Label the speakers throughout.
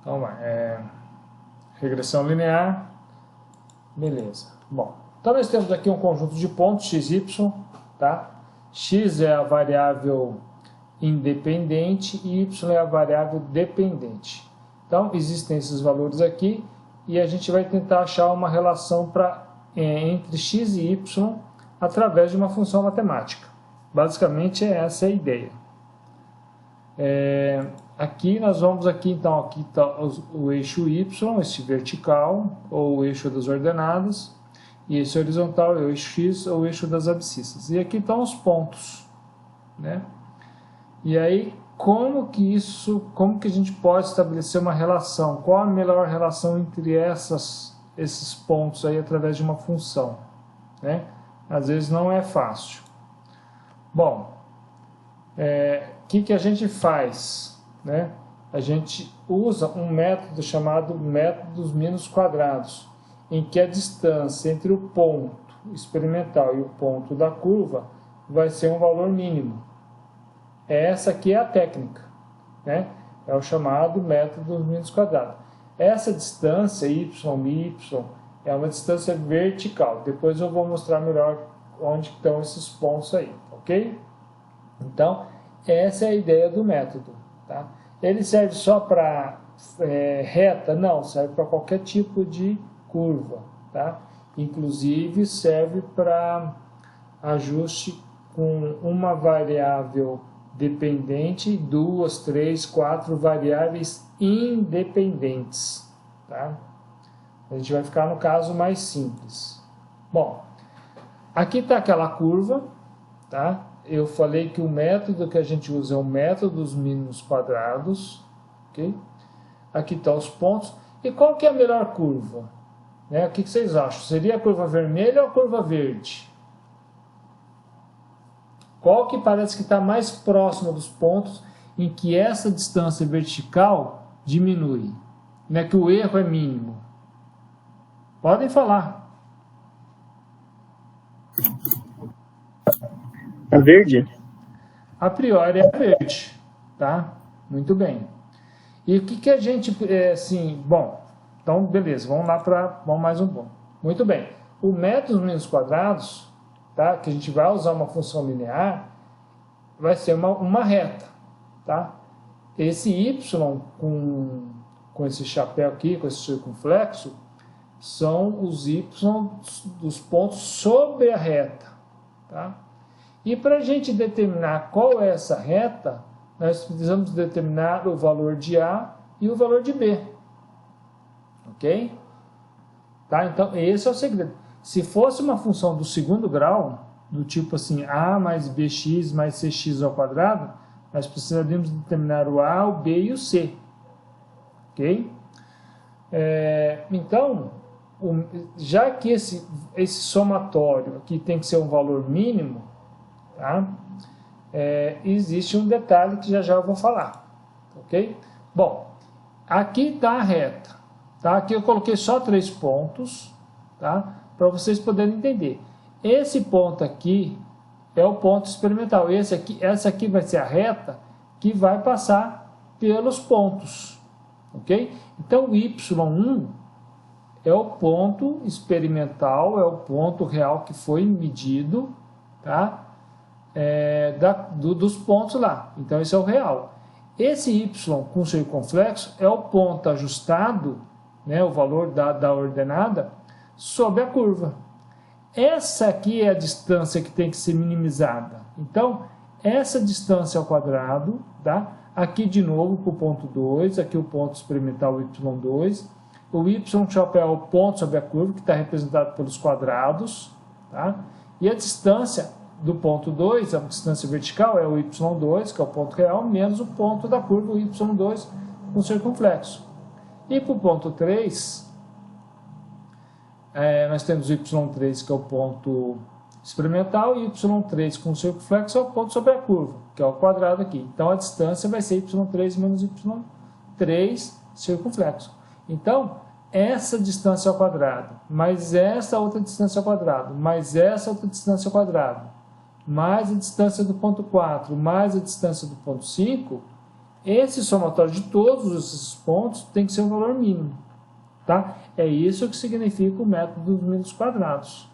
Speaker 1: Então, regressão linear, beleza. Bom, então nós temos aqui um conjunto de pontos x, y, tá? X é a variável independente e y é a variável dependente. Então, existem esses valores aqui e a gente vai tentar achar uma relação entre x e y através de uma função matemática. Basicamente, essa é a ideia. Aqui nós vamos, então, aqui está o eixo y, esse vertical, ou o eixo das ordenadas, e esse horizontal é o eixo x, ou o eixo das abscissas. E aqui estão os pontos, né? E aí, como que a gente pode estabelecer uma relação? Qual a melhor relação entre esses pontos aí através de uma função, né? Às vezes não é fácil. Bom, o que a gente faz, né? A gente usa um método chamado método dos mínimos quadrados, em que a distância entre o ponto experimental e o ponto da curva vai ser um valor mínimo. Essa aqui é a técnica, né? É o chamado método dos mínimos quadrados. Essa distância, y, é uma distância vertical. Depois eu vou mostrar melhor onde estão esses pontos aí, ok? Então, essa é a ideia do método, tá? Ele serve só para reta? Não, serve para qualquer tipo de curva, tá? Inclusive serve para ajuste com uma variável dependente, 2, 3, 4 variáveis independentes, tá? A gente vai ficar no caso mais simples. Bom, aqui está aquela curva, tá? Eu falei que o método que a gente usa é o método dos mínimos quadrados, ok? Aqui estão os pontos. E qual que é a melhor curva? Né? O que vocês acham? Seria a curva vermelha ou a curva verde? Qual que parece que está mais próxima dos pontos em que essa distância vertical diminui? Né? Que o erro é mínimo? Podem falar.
Speaker 2: A verde?
Speaker 1: A priori é a verde, tá? Muito bem. E o que a gente, bom, então beleza, vamos mais um ponto. Muito bem. O método dos mínimos quadrados, tá? Que a gente vai usar uma função linear, vai ser uma reta, tá? Esse y com esse chapéu aqui, com esse circunflexo, são os y dos pontos sobre a reta, tá? E para a gente determinar qual é essa reta, nós precisamos determinar o valor de A e o valor de B. Ok? Tá? Então, esse é o segredo. Se fosse uma função do segundo grau, do tipo assim, A mais BX mais CX ao quadrado, nós precisaríamos determinar o A, o B e o C. Ok? Então, já que esse somatório aqui tem que ser um valor mínimo, tá? Existe um detalhe que já eu vou falar, ok? Bom, aqui está a reta, tá? Aqui eu coloquei só 3 pontos, tá? Para vocês poderem entender. Esse ponto aqui é o ponto experimental. Essa aqui vai ser a reta que vai passar pelos pontos, ok? Então, o y1 é o ponto experimental, é o ponto real que foi medido, tá? Dos pontos lá. Então, esse é o real. Esse y com circunflexo é o ponto ajustado, né, o valor da ordenada, sobre a curva. Essa aqui é a distância que tem que ser minimizada. Então, essa distância ao quadrado, tá? Aqui de novo para o ponto 2, aqui o ponto experimental y2. O y chapéu é o ponto sobre a curva, que está representado pelos quadrados, tá? E a distância do ponto 2, a distância vertical, é o y2, que é o ponto real, menos o ponto da curva, o y2, com circunflexo. E para o ponto 3, nós temos o y3, que é o ponto experimental, e y3 com circunflexo é o ponto sobre a curva, que é o quadrado aqui. Então, a distância vai ser y3 menos y3 circunflexo. Então, essa distância ao quadrado, mais essa outra distância ao quadrado, mais essa outra distância ao quadrado, mais a distância do ponto 4, mais a distância do ponto 5, esse somatório de todos esses pontos tem que ser um valor mínimo. Tá? É isso que significa o método dos mínimos quadrados.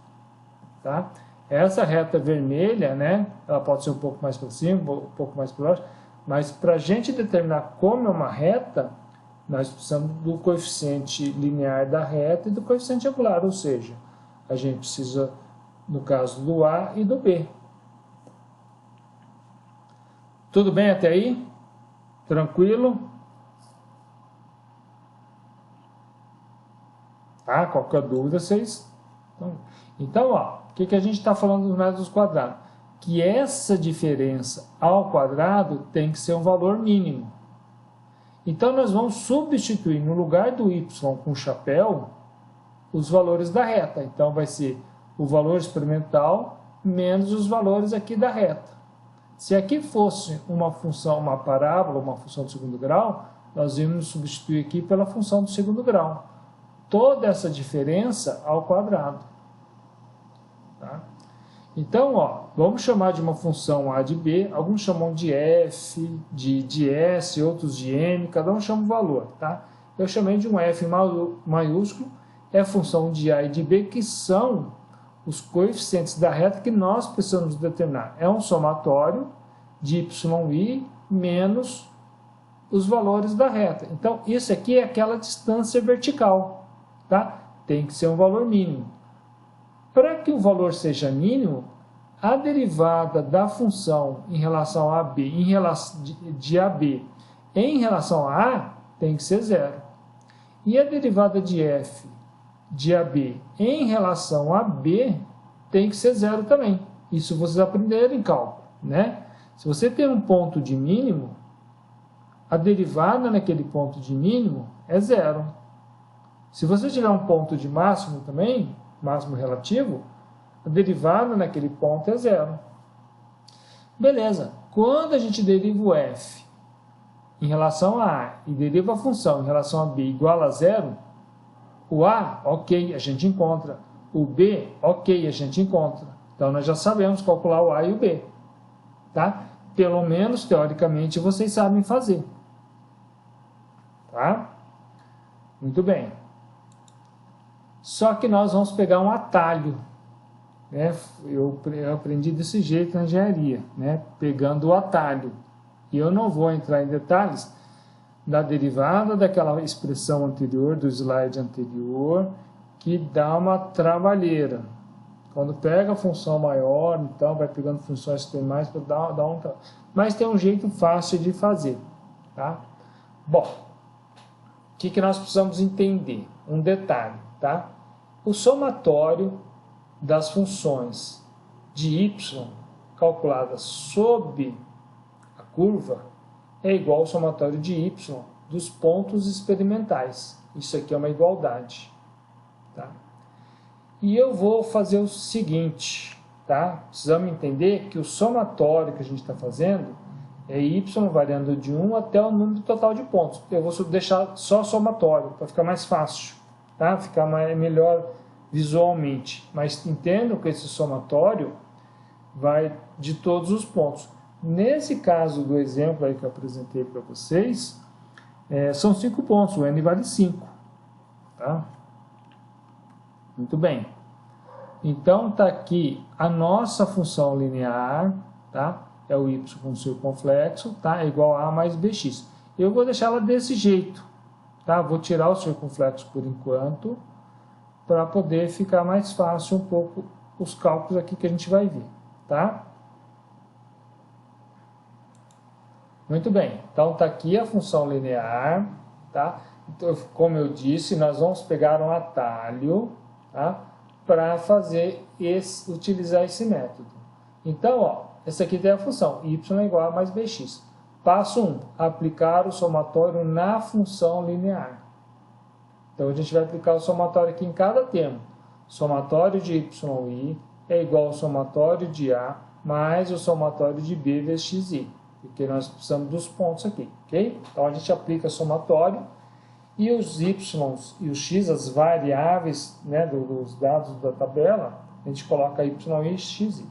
Speaker 1: Tá? Essa reta vermelha, né, ela pode ser um pouco mais para cima, um pouco mais para baixo, mas para a gente determinar como é uma reta, nós precisamos do coeficiente linear da reta e do coeficiente angular, ou seja, a gente precisa, no caso do A e do B. Tudo bem até aí? Tranquilo? Tá? Qualquer dúvida, vocês... Então, ó, o que a gente está falando dos métodos quadrados? Que essa diferença ao quadrado tem que ser um valor mínimo. Então, nós vamos substituir no lugar do y com chapéu os valores da reta. Então, vai ser o valor experimental menos os valores aqui da reta. Se aqui fosse uma função, uma parábola, uma função de segundo grau, nós íamos substituir aqui pela função do segundo grau. Toda essa diferença ao quadrado. Tá? Então, ó, vamos chamar de uma função a de b, alguns chamam de f, de s, outros de m, cada um chama um valor. Tá? Eu chamei de um f maiúsculo, é a função de a e de b, que são os coeficientes da reta que nós precisamos determinar. É um somatório de y menos os valores da reta. Então, isso aqui é aquela distância vertical. Tá? Tem que ser um valor mínimo. Para que o valor seja mínimo, a derivada da função em relação a b, de AB em relação a A, tem que ser zero. E a derivada de f de AB em relação a B tem que ser zero também. Isso vocês aprenderam em cálculo, né? Se você tem um ponto de mínimo, a derivada naquele ponto de mínimo é zero. Se você tiver um ponto de máximo também, máximo relativo, a derivada naquele ponto é zero. Beleza. Quando a gente deriva o f em relação a A e deriva a função em relação a B igual a zero, o A, ok, a gente encontra. O B, ok, a gente encontra. Então, nós já sabemos calcular o A e o B. Tá? Pelo menos, teoricamente, vocês sabem fazer. Tá? Muito bem. Só que nós vamos pegar um atalho. Né? Eu aprendi desse jeito na engenharia, né? Pegando o atalho. E eu não vou entrar em detalhes da derivada daquela expressão anterior, do slide anterior, que dá uma trabalheira. Quando pega a função maior, então vai pegando funções que tem mais para dar um trabalho. Mas tem um jeito fácil de fazer. Tá? Bom, o que nós precisamos entender? Um detalhe. Tá? O somatório das funções de y calculadas sob a curva é igual ao somatório de y dos pontos experimentais. Isso aqui é uma igualdade. Tá? E eu vou fazer o seguinte, tá? Precisamos entender que o somatório que a gente está fazendo é y variando de 1 até o número total de pontos. Eu vou deixar só somatório, para ficar mais fácil, tá? Ficar melhor visualmente. Mas entendam que esse somatório vai de todos os pontos. Nesse caso do exemplo aí que eu apresentei para vocês, são 5 pontos, o n vale 5. Tá? Muito bem. Então, está aqui a nossa função linear, tá? É o y com circunflexo, tá? É igual a mais bx. Eu vou deixar ela desse jeito, tá? Vou tirar o circunflexo por enquanto, para poder ficar mais fácil um pouco os cálculos aqui que a gente vai ver, tá? Muito bem, então está aqui a função linear, tá? Então, como eu disse, nós vamos pegar um atalho, tá? Para utilizar esse método. Então, ó, essa aqui tem a função y é igual a mais bx. Passo 1, aplicar o somatório na função linear. Então, a gente vai aplicar o somatório aqui em cada termo. Somatório de yi é igual ao somatório de a mais o somatório de b vezes xi. Porque nós precisamos dos pontos aqui, ok? Então, a gente aplica somatório e os y e os x, as variáveis, né, dos dados da tabela, a gente coloca y e xi.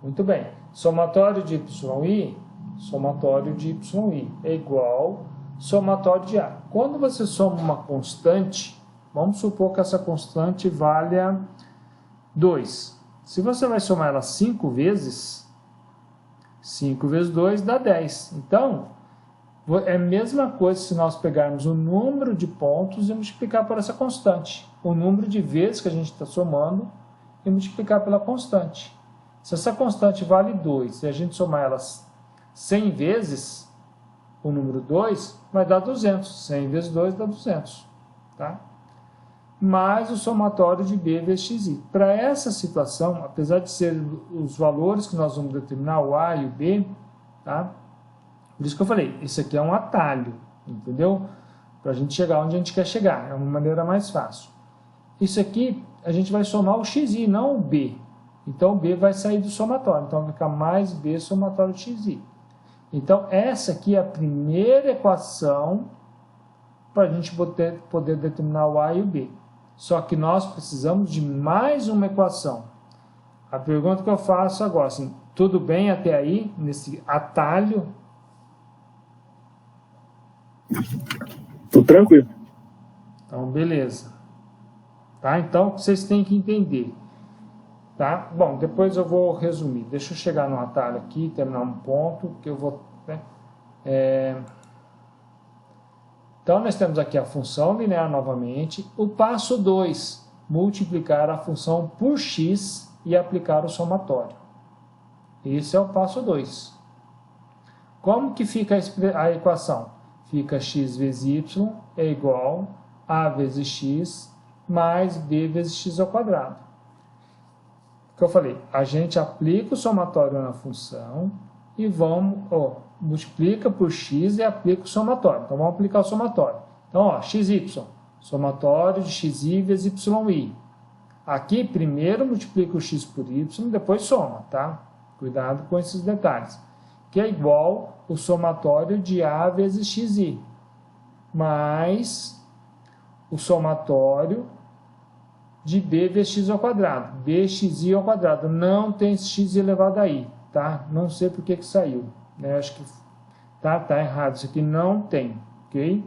Speaker 1: Muito bem. Somatório de y somatório de yi é igual somatório de a. Quando você soma uma constante, vamos supor que essa constante valha 2. Se você vai somar ela 5 vezes, 5 vezes 2 dá 10. Então, é a mesma coisa se nós pegarmos o número de pontos e multiplicar por essa constante. O número de vezes que a gente está somando e multiplicar pela constante. Se essa constante vale 2 e a gente somar elas 100 vezes, o número 2 vai dar 200. 100 vezes 2 dá 200. Tá? Mais o somatório de b vezes xi. Para essa situação, apesar de ser os valores que nós vamos determinar, o a e o b, tá? Por isso que eu falei, isso aqui é um atalho, entendeu? Para a gente chegar onde a gente quer chegar, é uma maneira mais fácil. Isso aqui, a gente vai somar o xi, não o b. Então, o b vai sair do somatório, então vai ficar mais b somatório de xi. Então, essa aqui é a primeira equação para a gente poder determinar o a e o b. Só que nós precisamos de mais uma equação. A pergunta que eu faço agora, assim, tudo bem até aí, nesse atalho?
Speaker 2: Tudo tranquilo.
Speaker 1: Então, beleza. Tá? Então, vocês têm que entender. Tá? Bom, depois eu vou resumir. Deixa eu chegar no atalho aqui, terminar um ponto, que eu vou... Né? Então, nós temos aqui a função linear novamente. O passo 2, multiplicar a função por x e aplicar o somatório. Esse é o passo 2. Como que fica a equação? Fica x vezes y é igual a vezes x mais b vezes x ao quadrado. O que eu falei? A gente aplica o somatório na função e vamos... multiplica por x e aplica o somatório. Então, vamos aplicar o somatório. Então, xy, somatório de xi vezes yi. Aqui, primeiro multiplica o x por y, depois soma, tá? Cuidado com esses detalhes. Que é igual o somatório de a vezes xi, mais o somatório de b vezes x ao quadrado. bxi ao quadrado. Não tem x elevado a i, tá? Não sei por que saiu. Acho que tá errado, isso aqui não tem, ok?